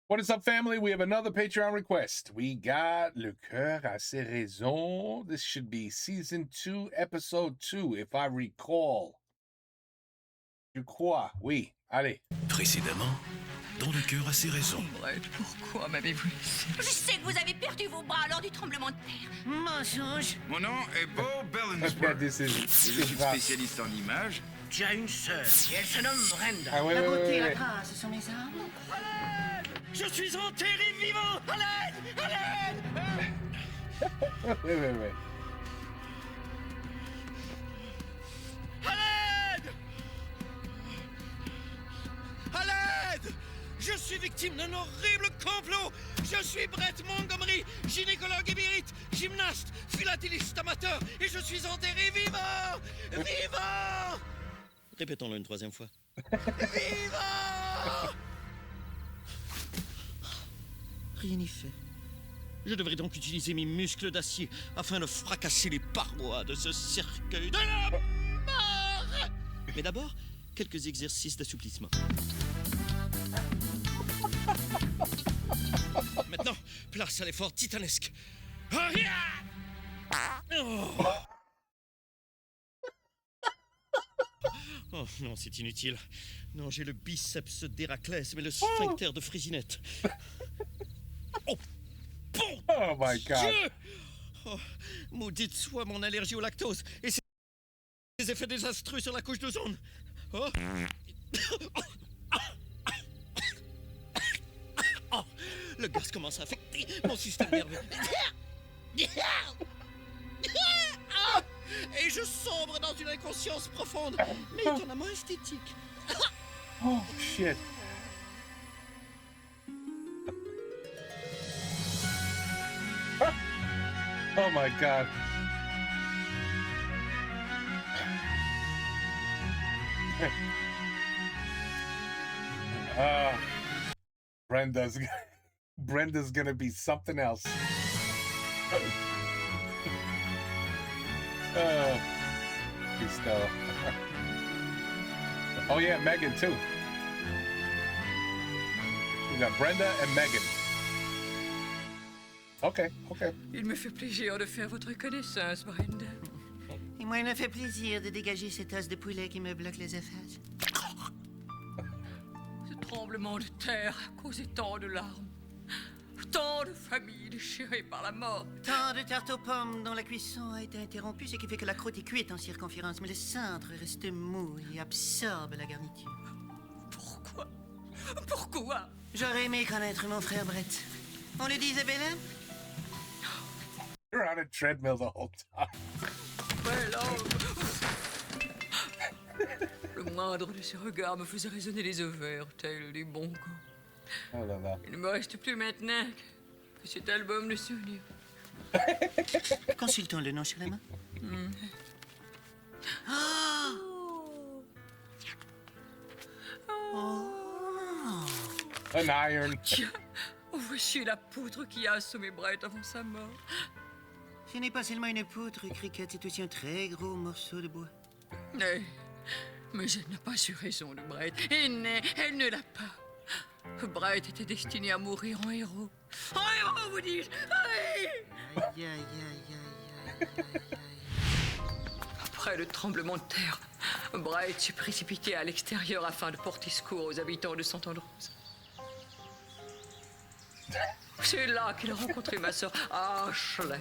What is up, family? We have another Patreon request. We got Le Coeur a ses raisons. This should be season 2, episode 2, if I recall. Je crois, oui. Allez. Précédemment, dans Le Coeur a ses raisons. Brett, pourquoi m'avez-vous laissé? Je sais que vous avez perdu vos bras lors du tremblement de terre. Mensonge. Mon nom est Bo Yeah, Bellensburg. this is Je suis spécialiste en images. Tu as une sœur et elle se nomme Brenda. Ah, La beauté et la wait. grâce sont mes armes. Je suis enterré vivant. À l'aide! À l'aide! Wait. À l'aide! À l'aide! Je suis victime d'un horrible complot. Je suis Brett Montgomery, gynécologue émérite, gymnaste, philatéliste amateur, et je suis enterré vivant! Vivant! Répétons-le une troisième fois. Vivant! Rien n'y fait. Je devrais donc utiliser mes muscles d'acier afin de fracasser les parois de ce cercueil de la mort! Mais d'abord, quelques exercices d'assouplissement. Maintenant, place à l'effort titanesque. Oh non, c'est inutile. Non, j'ai le biceps d'Héraclès, mais le sphincter de Frésinette. Oh, bon Oh my God. Dieu! Oh, maudite soit mon allergie au lactose et ses effets désastreux sur la couche d'ozone. Oh. Oh, le gaz commence à affecter mon système nerveux. Et je sombre dans une inconscience profonde, mais étonnamment esthétique. Oh, shit. Oh my God. Brenda's gonna be something else. Cristo. Oh yeah, Megan too. We got Brenda and Megan. Okay. Il me fait plaisir de faire votre connaissance, Brenda. Et moi, il me fait plaisir de dégager cet os de poulet qui me bloque les effaces. Ce tremblement de terre a causé tant de larmes. Tant de familles déchirées par la mort. Tant de tartes aux pommes dont la cuisson a été interrompue, ce qui fait que la croûte est cuite en circonférence, mais le centre reste mou et absorbe la garniture. Pourquoi? J'aurais aimé connaître mon frère Brett. On le disait Bella? You're on a treadmill the whole time. Bel homme. Le moindre de ses regards me faisait résonner les ovaires, tels des bons coups. Oh là là. Il ne me reste plus maintenant que cet album de souvenirs. Consultons le nom sur la main. An iron. Tiens, voici la poutre qui a assommé Brett avant sa mort. Ce n'est pas seulement une poutre, Cricket, c'est aussi un très gros morceau de bois. Mais elle n'a pas eu raison de Brett. Elle ne l'a pas. Brett était destiné à mourir en héros. En héros, vous dis-je. Aïe, aïe, aïe, aïe, aïe, aïe, aïe. Après le tremblement de terre, Brett s'est précipité à l'extérieur afin de porter secours aux habitants de Saint-Andrews. C'est là qu'il a rencontré ma sœur Ashley,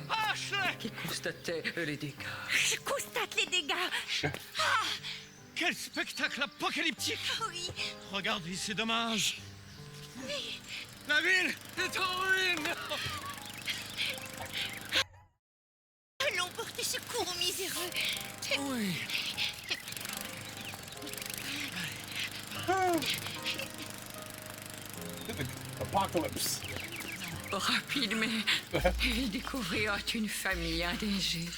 qui constatait les dégâts. Je constate les dégâts. Quel spectacle apocalyptique! Oui. Regardez, c'est dommage. La ville est en ruine! Allons porter secours aux miséreux. Oui. Apocalypse. Rapide, mais il découvrirent une famille indégée.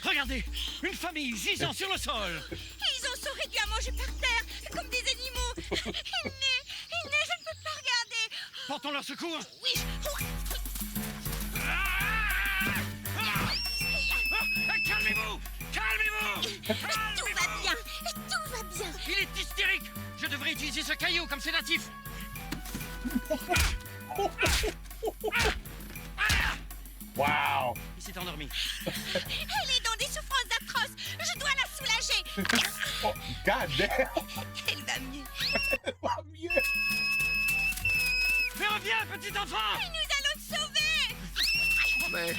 Regardez, une famille gisant sur le sol. Ils en sont réduits à manger par terre, comme des animaux. Il naît, je ne peux pas regarder. Portons leur secours. Oui, Calmez-vous! Calmez-vous! tout va bien, tout va bien. Il est hystérique! Je devrais utiliser ce caillou comme sédatif. Wow. Il s'est endormi. Elle est dans des souffrances atroces. Je dois la soulager. Oh, God damn. Elle va mieux. Oh, mieux. Mais reviens, petit enfant! Nous allons te sauver. Mais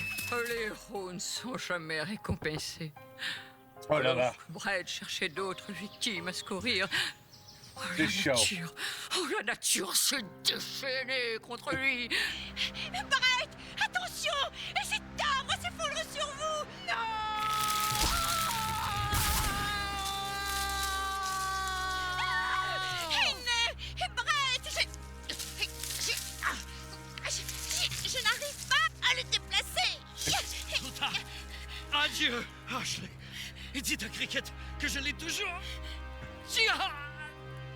les héros ne sont jamais récompensés. Oh là là. Alors que Brett cherchait d'autres victimes à secourir. Oh, C'est chaud. La nature s'est déchaînée contre lui. Brett, attention. Cet arbre s'effondre sur vous. Non. Brett, je n'arrive pas à le déplacer. Trop tard. Adieu, Ashley. Et dites à Cricket que je l'ai toujours. Jiha!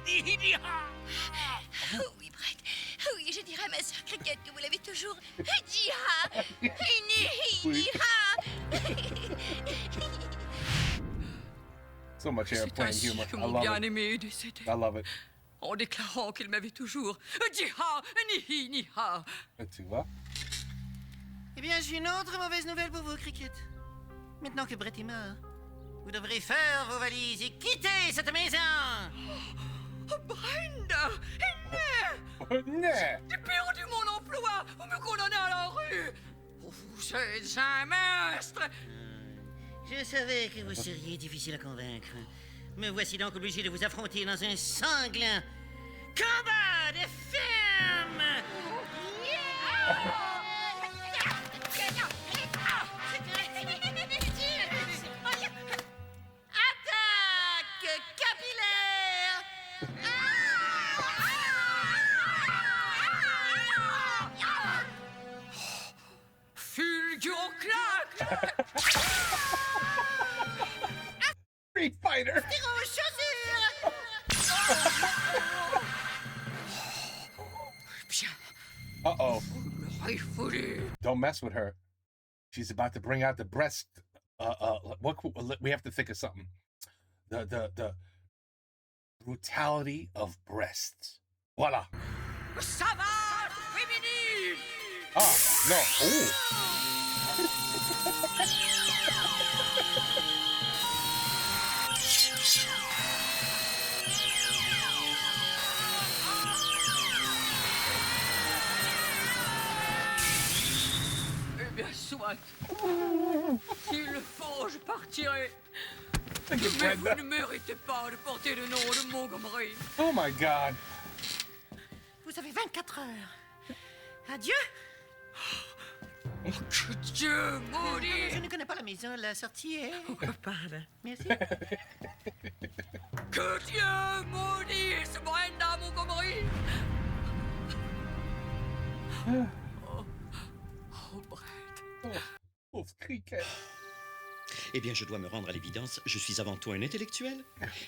Jiha! Oui, Brett. Oui, je dirai à ma sœur Cricket que vous l'avez toujours. Jiha! So much C'est airplane ainsi humor. que I mon love it. bien-aimé est décédé. I love it. En déclarant qu'il m'avait toujours. Jiha! Nihi! Niha! Tu vois? Eh bien, j'ai une autre mauvaise nouvelle pour vous, Cricket. Maintenant que Brett est mort, vous devrez faire vos valises et quitter cette maison. Oh, Brenda! Nah. J'ai perdu mon emploi! Vous me condamnez à la rue! Vous êtes un monstre! Je savais que vous seriez difficile à convaincre. Me voici donc obligé de vous affronter dans un sanglant combat de femmes. Attaque capillaire. Fulguroclaque! Street Fighter. Aux chaussures. Bien, Uh-oh. vous m'aurez foulé. Don't mess with her. She's about to bring out the breast. We have to think of something. The brutality of breasts. Voila. Savate féminine! Ah, no. Ooh. Eh bien, soit. S'il le faut, je partirai. Look at Mais vous Brenda. ne méritez pas de porter le nom de Montgomery. Oh my God. Vous avez 24 heures. Adieu. Que Dieu Je maudit! ne connais pas la maison. La sortie est... Pardon. Merci. Que Dieu maudisse Brenda Montgomery! Oh, Brett. Oh, cricket. Eh bien, je dois me rendre à l'évidence, je suis avant tout un intellectuel.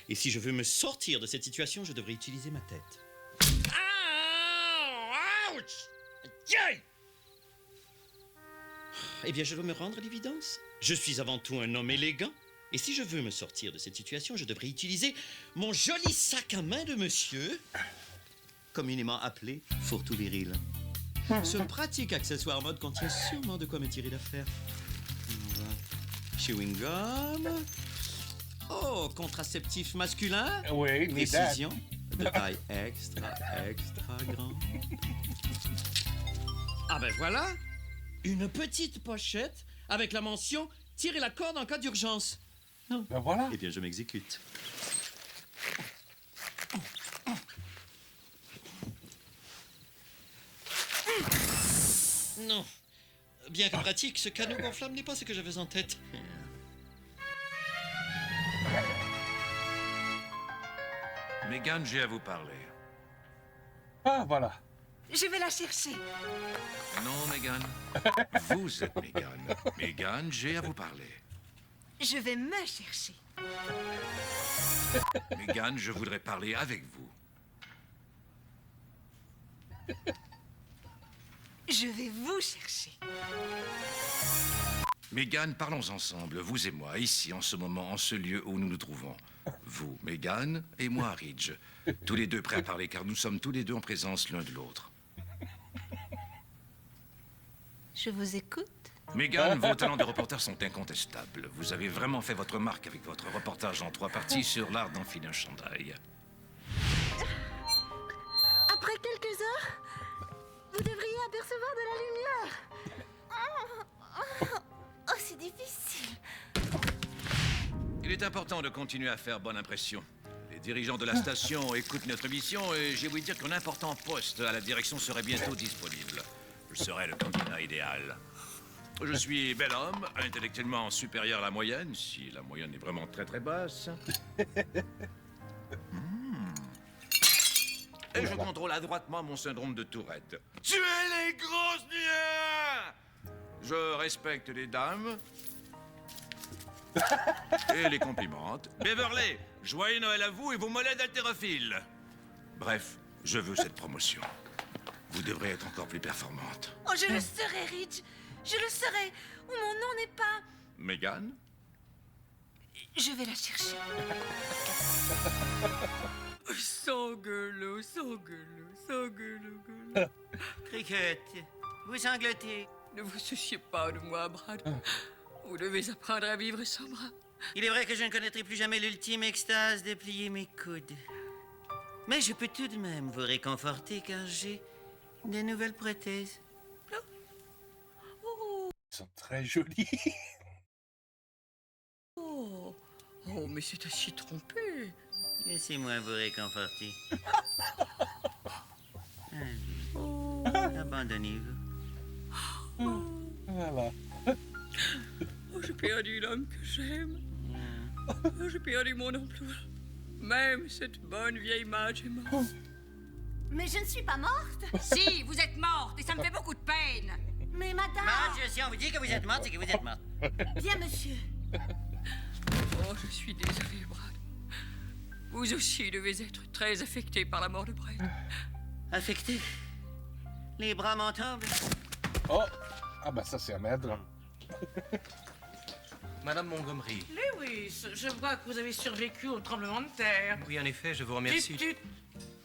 Et si je veux me sortir de cette situation, je devrais utiliser ma tête. Ouch! Tiens! Eh bien, je dois me rendre à l'évidence. Je suis avant tout un homme élégant. Et si je veux me sortir de cette situation, je devrais utiliser mon joli sac à main de monsieur, communément appelé fourre-tout viril. Ce pratique accessoire mode contient sûrement de quoi me tirer d'affaire. Chewing gum. Oh, contraceptif masculin. Wait, need that. Précision de taille extra grande. Ah ben voilà, une petite pochette avec la mention « Tirez la corde en cas d'urgence ». Ben voilà. Eh bien, je m'exécute. Non. Bien que pratique, ce canot gonflable n'est pas ce que j'avais en tête. Mégane, j'ai à vous parler. Ah, voilà. Je vais la chercher. Non, Mégane. Vous êtes Mégane. Mégane, j'ai à vous parler. Je vais me chercher. Mégane, je voudrais parler avec vous. Je vais vous chercher. Mégane, parlons ensemble, vous et moi, ici, en ce moment, en ce lieu où nous nous trouvons. Vous, Mégane, et moi, Ridge. Tous les deux prêts à parler, car nous sommes tous les deux en présence l'un de l'autre. Je vous écoute. Meghan, vos talents de reporter sont incontestables. Vous avez vraiment fait votre marque avec votre reportage en 3 parties sur l'art d'enfiler un chandail. Après quelques heures, vous devriez apercevoir de la lumière. Oh, c'est difficile. Il est important de continuer à faire bonne impression. Les dirigeants de la station écoutent notre mission et j'ai voulu dire qu'un important poste à la direction serait bientôt disponible. Je serai le candidat idéal. Je suis bel homme, intellectuellement supérieur à la moyenne, si la moyenne est vraiment très très basse. Et je contrôle adroitement mon syndrome de Tourette. Tuez les grosses nuits! Je respecte les dames. Et les complimente. Beverly, joyeux Noël à vous et vos mollets d'haltérophile. Bref, je veux cette promotion. Vous devrez être encore plus performante. Oh, je le serai, Rich. Je le serai. Ou mon nom n'est pas... Meghan? Je vais la chercher. Sanguelot, sanguelot, sanguelot, gueulot. Cricket, vous sanglotez. Ne vous souciez pas de moi, Brad. Vous devez apprendre à vivre sans bras. Il est vrai que je ne connaîtrai plus jamais l'ultime extase de plier mes coudes. Mais je peux tout de même vous réconforter car j'ai de nouvelles prothèses. Ils sont très jolis. Oh, oh, mais c'est à s'y tromper. Laissez-moi vous réconforter. Allez, abandonnez-vous. Voilà. Oh, j'ai perdu l'homme que j'aime. Oh, j'ai perdu mon emploi. Même cette bonne vieille Madge est morte. Mais je ne suis pas morte. Si, vous êtes morte et ça me fait beaucoup de peine. Mais madame... Madge, si on vous dit que vous êtes morte, c'est que vous êtes morte. Bien, monsieur. Oh, je suis désolée, Brad. Vous aussi devez être très affecté par la mort de Brett. Affecté. Les bras m'en tombent. Oh! Ah bah ça c'est un maître. Madame Montgomery. Lewis, je vois que vous avez survécu au tremblement de terre. Oui, en effet, je vous remercie. Tut, tut.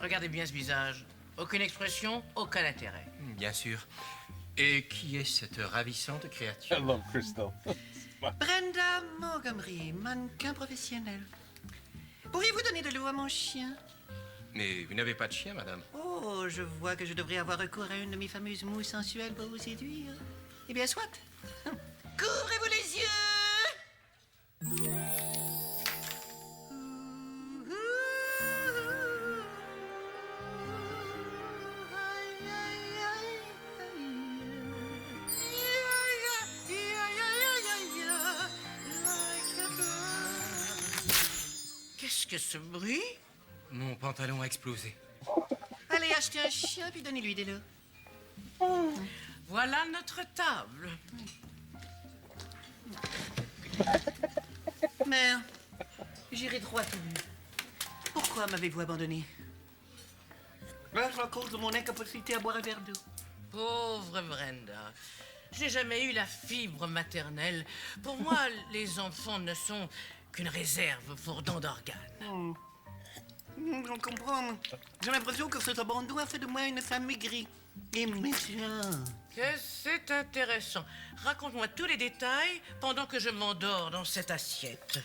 Regardez bien ce visage. Aucune expression, aucun intérêt. Bien sûr. Et qui est cette ravissante créature? I love Crystal. Brenda Montgomery, mannequin professionnel. Pourriez-vous donner de l'eau à mon chien? Mais vous n'avez pas de chien, madame? Oh, je vois que je devrais avoir recours à une de mes fameuses mousses sensuelles pour vous séduire. Eh bien, soit. Couvrez-vous les yeux! Qu'est-ce que ce bruit? Mon pantalon a explosé. Allez, achetez un chien puis donnez-lui des lots. Voilà notre table. Mère, j'irai droit au but. Pourquoi m'avez-vous abandonné? À cause de mon incapacité à boire un verre d'eau. Pauvre Brenda. Je n'ai jamais eu la fibre maternelle. Pour moi, les enfants ne sont qu'une réserve pour don d'organes. Je comprends. J'ai l'impression que cet abandon a fait de moi une femme maigrie et méchante. Que c'est intéressant. Raconte-moi tous les détails pendant que je m'endors dans cette assiette.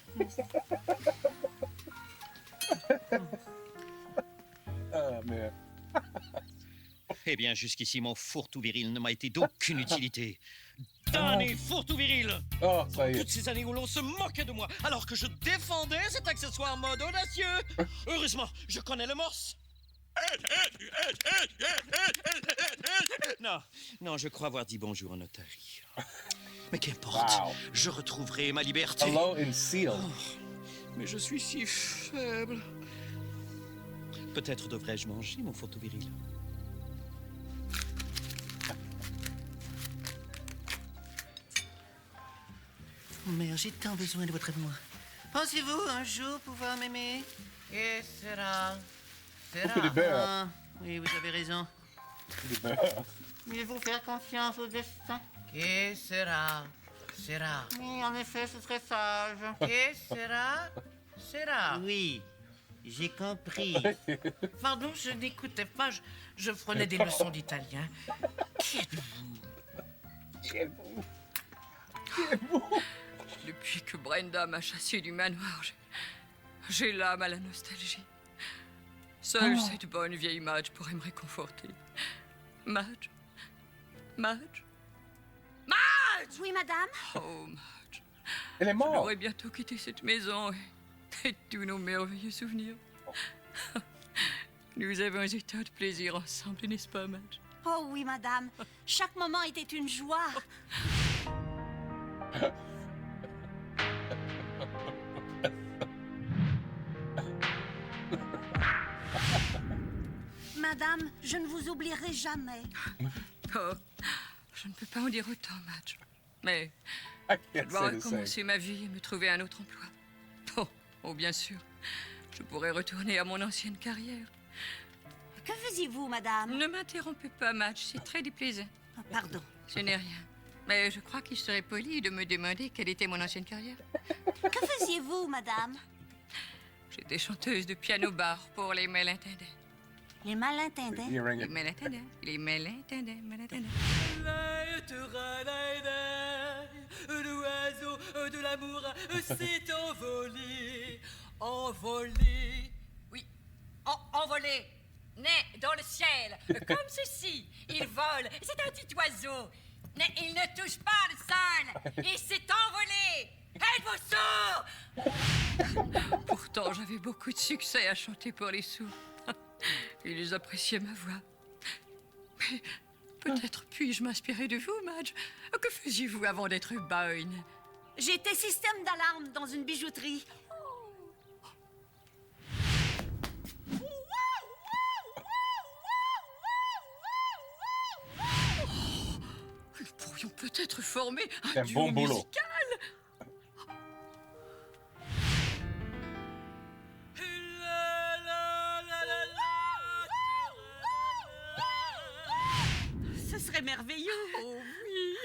Ah mais. Eh bien, jusqu'ici, mon fourre-tout viril ne m'a été d'aucune utilité. Damné fourre-tout viril! Oh, ça y est. Toutes ces années où l'on se moquait de moi, alors que je défendais cet accessoire mode audacieux! Heureusement, je connais le morse! Non, je crois avoir dit bonjour en otarie. Mais qu'importe, Wow. je retrouverai ma liberté. Hello in Seal. Mais je suis si faible. Peut-être devrais-je manger mon fourre-tout viril. Mère, j'ai tant besoin de votre amour. Pensez-vous un jour pouvoir m'aimer? Que sera? On fait des beurres. Ah, oui, vous avez raison. Des beurres. Voulez-vous faire confiance au destin? Que sera? Sera. Oui, en effet, ce serait sage. Que sera? Sera. Oui, j'ai compris. Pardon, je n'écoutais pas. Je prenais des leçons d'italien. Qui êtes-vous? Depuis que Brenda m'a chassé du manoir, j'ai l'âme à la nostalgie. Seule cette bonne vieille Madge pourrait me réconforter. Madge? Madge? Madge! Oui, madame? Oh, Madge. Elle est Je morte. devrais bientôt quitter cette maison et tous nos merveilleux souvenirs. Nous avons eu tant de plaisir ensemble, n'est-ce pas, Madge? Oh oui, madame. Chaque moment était une joie. Madame, je ne vous oublierai jamais. Oh, je ne peux pas en dire autant, Madge. Mais I je can't dois say the same. recommencer ma vie et me trouver un autre emploi. Oh, bien sûr. Je pourrais retourner à mon ancienne carrière. Que faisiez-vous, madame? Ne m'interrompez pas, Madge, c'est très déplaisant. Oh, pardon. Ce n'est rien. Mais je crois qu'il serait poli de me demander quelle était mon ancienne carrière. Que faisiez-vous, madame? J'étais chanteuse de piano-bar pour les malintendants. Les malintendants? Hearing Les it. malintendants. Les malintendants, malintendants. L'oiseau de l'amour s'est envolé, envolé. Oui, envolé, né dans le ciel, comme ceci. Il vole, c'est un petit oiseau. Mais il ne touche pas le sol. Il s'est envolé. Êtes-vous sourd? Pourtant, j'avais beaucoup de succès à chanter pour les sourds. Ils appréciaient ma voix. Mais peut-être puis-je m'inspirer de vous, Madge. Que faisiez-vous avant d'être bonne? J'étais système d'alarme dans une bijouterie. Nous pourrions peut-être former C'est un un duo bon boulot. musical. Ce serait merveilleux. Oh oui,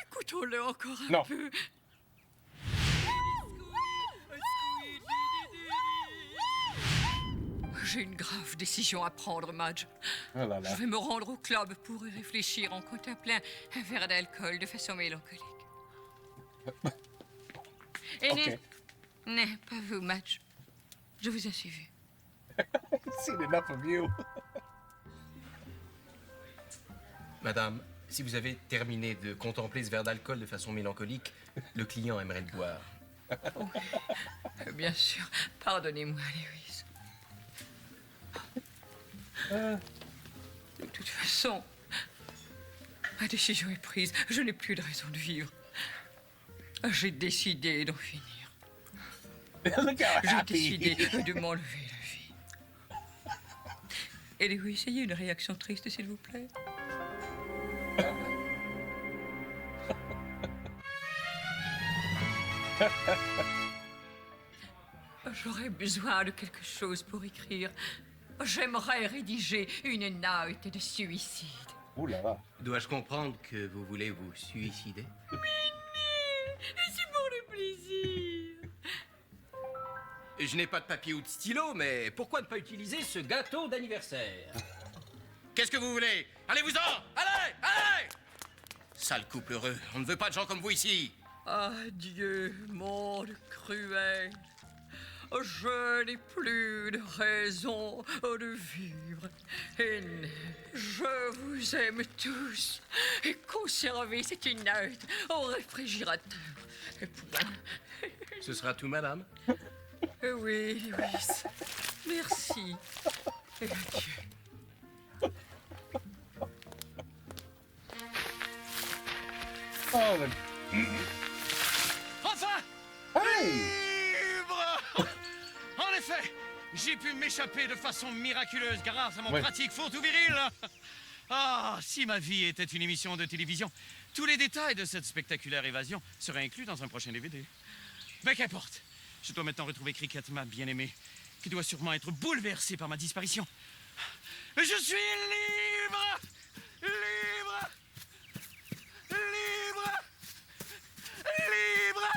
écoutons-le encore un Non. peu. J'ai une grave décision à prendre, Madge. Oh là là. Je vais me rendre au club pour y réfléchir en contemplant un verre d'alcool de façon mélancolique. Et Ok. non, pas vous, Madge. Je vous ai suivi. I've seen enough of you. Madame, si vous avez terminé de contempler ce verre d'alcool de façon mélancolique, le client aimerait le boire. Bien sûr. Pardonnez-moi, Lewis. De toute façon, ma décision est prise. Je n'ai plus de raison de vivre. J'ai décidé d'en finir. Look how J'ai happy. décidé de m'enlever la vie. Et Lewis, ayez une réaction triste, s'il vous plaît. J'aurais besoin de quelque chose pour écrire. J'aimerais rédiger une note de suicide. Ouh là là. Dois-je comprendre que vous voulez vous suicider? Et c'est pour le plaisir. Je n'ai pas de papier ou de stylo, mais pourquoi ne pas utiliser ce gâteau d'anniversaire? Qu'est-ce que vous voulez? Allez-vous-en! Allez! Allez! Sale couple heureux, on ne veut pas de gens comme vous ici. Adieu, monde cruel. Je n'ai plus de raison de vivre. Et je vous aime tous. Et conservez cette note au réfrigérateur. Et point. Ce sera tout, madame. Oui, Lewis. Merci. Et adieu. Oh, the... Enfin! Hey! Libre! En effet, j'ai pu m'échapper de façon miraculeuse grâce à mon Ouais. pratique faux tout viril. Ah, si ma vie était une émission de télévision, tous les détails de cette spectaculaire évasion seraient inclus dans un prochain DVD. Mais qu'importe. Je dois maintenant retrouver Cricket, ma bien-aimée, qui doit sûrement être bouleversée par ma disparition. Je suis libre! Libre! Libre! Libre!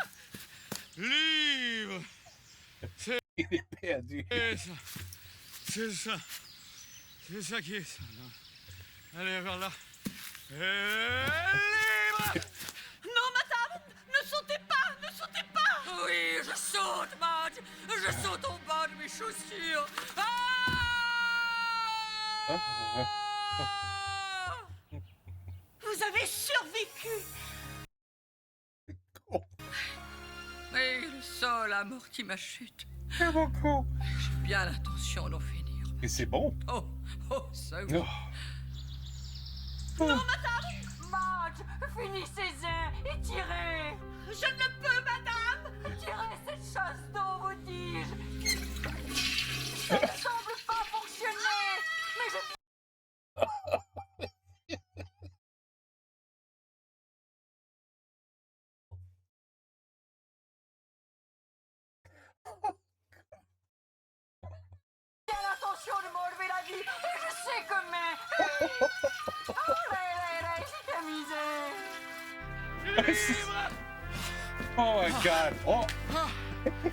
Libre! Il est perdu. C'est ça. C'est ça. C'est ça qui est ça. Allez, vers là. Libre! Le sang en bas de mes chaussures. Vous avez survécu. Mais le sol a amorti ma chute. C'est beaucoup. J'ai bien l'intention d'en finir. Et c'est bon. Oh, ça oui. Oh. Non, madame! Madge, finissez-en et tirez! Je ne le peux, madame! Tirez cette chasse d'eau, vous dis-je! Ça ne semble pas fonctionner! Mais je... J'ai l'intention de m'enlever la vie, et je sais comment! Oh là là là, je suis amusé! Oh my God. Oh.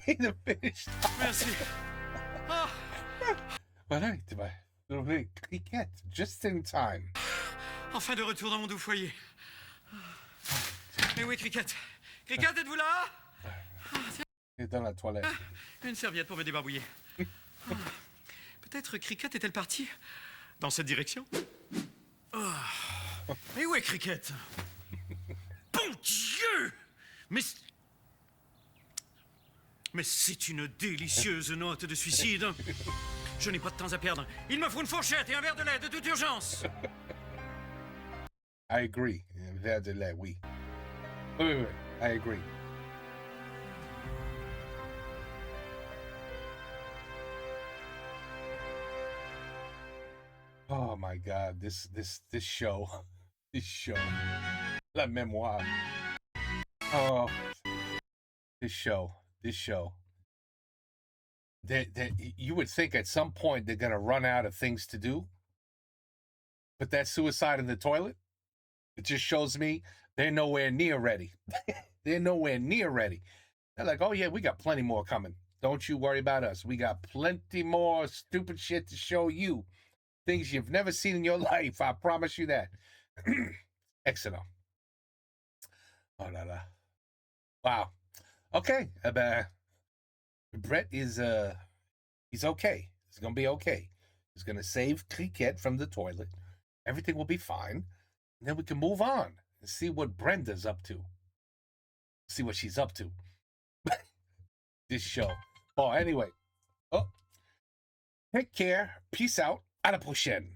He finished. Merci. Ah, Voilà, il va trouver Cricket just in time. enfin de retour dans mon doux foyer. Mais oui, Cricket. Cricket, êtes-vous là? Il est dans la toilette. Une serviette pour me débarbouiller. Peut-être Cricket est-elle partie dans cette direction? Mais où est Cricket? Bon Dieu! Mais c'est une délicieuse note de suicide. Je n'ai pas de temps à perdre. Il me faut une fourchette et un verre de lait de toute urgence. I agree. Verre de lait, oui. Oui. I agree. Oh my God, this show. This show. La mémoire. Oh, this show. You would think at some point they're gonna run out of things to do. But that suicide in the toilet, it just shows me they're nowhere near ready. They're nowhere near ready. They're like, oh yeah, we got plenty more coming. Don't you worry about us. We got plenty more stupid shit to show you. Things you've never seen in your life. I promise you that. Excellent. Oh la la. Wow. Okay. Brett is he's okay. He's gonna be okay. He's gonna save Cricket from the toilet. Everything will be fine. And then we can move on and see what Brenda's up to. See what she's up to. This show. Oh, anyway. Oh. Take care. Peace out. À la prochaine.